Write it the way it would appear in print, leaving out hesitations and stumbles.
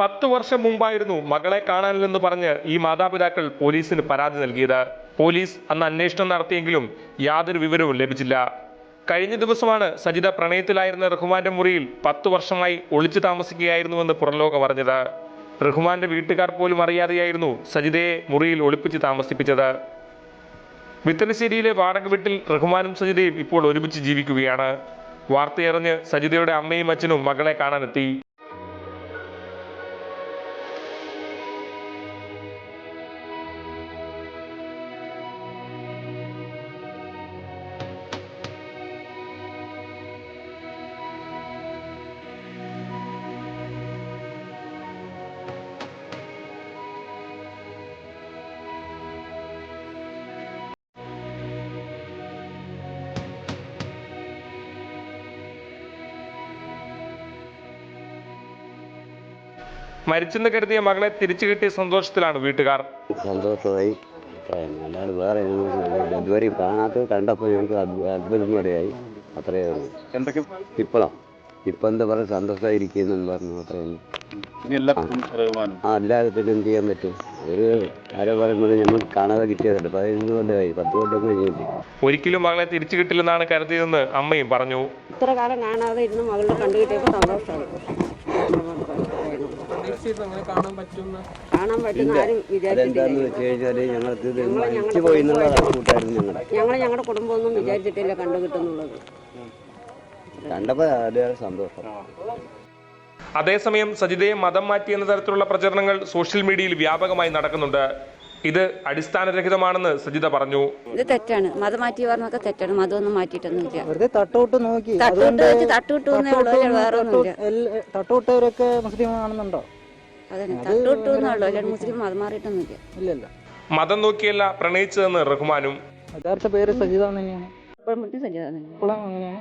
10 വർഷം മുമ്പായിരുന്നു മകളെ കാണാനില്ലെന്ന് പറഞ്ഞ് ഈ മാതാപിതാക്കൾ പോലീസിന് പരാതി നൽകിയത്. പോലീസ് അന്ന് അന്വേഷണം നടത്തിയെങ്കിലും യാതൊരു വിവരവും ലഭിച്ചില്ല. കഴിഞ്ഞ ദിവസമാണ് സജിത പ്രണയത്തിലായിരുന്ന റഹ്മാന്റെ മുറിയിൽ 10 വർഷമായി ഒളിച്ചു താമസിക്കുകയായിരുന്നുവെന്ന് പുറംലോകം അറിഞ്ഞത്. റഹ്മാന്റെ വീട്ടുകാർ പോലും അറിയാതെയായിരുന്നു സജിതയെ മുറിയിൽ ഒളിപ്പിച്ച് താമസിപ്പിച്ചത്. വിത്തനശ്ശേരിയിലെ വാടക വീട്ടിൽ റഹ്മാനും സജിതയും ഇപ്പോൾ ഒരുമിച്ച് ജീവിക്കുകയാണ്. വാർത്തയറിഞ്ഞ് സജിതയുടെ അമ്മയും അച്ഛനും മകളെ കാണാനെത്തി. മരിച്ചെന്ന് കരുതിയ മകളെ തിരിച്ചു കിട്ടിയ സന്തോഷത്തിലാണ് വീട്ടുകാർ. സന്തോഷമായി. അല്ലാണ്ട് വേറെ ഇതുവരെ കാണാത്ത കണ്ടപ്പോൾ ഞങ്ങൾക്ക് അത്ഭുതം വരെയായി. അത്രയേ ഉള്ളൂ. ഇപ്പം എന്താ പറയുക, സന്തോഷമായിരിക്കുന്നെന്ന് പറഞ്ഞു. അത്രയും അല്ലാതെ പിന്നെ എന്ത് ചെയ്യാൻ പറ്റും? ഒരു ആരോ പറയുന്നത് ഞങ്ങൾ കാണാതെ കിട്ടിയതല്ല. 15 കൊല്ലമായി, 10 കൊല്ലം കഴിഞ്ഞിട്ട് ഒരിക്കലും മകളെ തിരിച്ചു കിട്ടില്ലെന്നാണ് കരുതിയതെന്ന് അമ്മയും പറഞ്ഞു. ഇത്ര കാലം കാണാതെ ഇരുന്ന് മകളുടെ കണ്ടു കിട്ടിയപ്പോൾ സന്തോഷമായി. കാണാൻ പറ്റുന്ന ആരും ഞങ്ങളുടെ കുടുംബമൊന്നും വിചാരിച്ചിട്ടില്ല കണ്ടു കിട്ടുന്നുള്ളത്. കണ്ടപ്പോൾ സന്തോഷം. അതേസമയം സജിതയെ മതം മാറ്റിയെന്ന തരത്തിലുള്ള പ്രചരണങ്ങൾ സോഷ്യൽ മീഡിയയിൽ വ്യാപകമായി നടക്കുന്നുണ്ട്. ഇത് അടിസ്ഥാനരഹിതമാണെന്ന് സജിത പറഞ്ഞു. ഇത് തെറ്റാണ്. മതം മാറ്റി പറഞ്ഞൊക്കെ തെറ്റാണ്. മതമൊന്നും മാറ്റിയിട്ടൊന്നുമില്ല. തട്ടുവിട്ടവരൊക്കെ മുസ്ലിം ആണെന്നുണ്ടോ? അതന്നെ, തട്ടുവിട്ടുന്നുള്ളൂ. അല്ലാണ്ട് മുസ്ലിം മതം മാറിയിട്ടൊന്നുമില്ല. ഇല്ലല്ല. മതം നോക്കിയല്ല പ്രണയിച്ചതെന്ന് റഹ്മാനും. യഥാർത്ഥ പേര് സജിത തന്നെയാണ്. സജിത തന്നെ. അങ്ങനെയാണ്.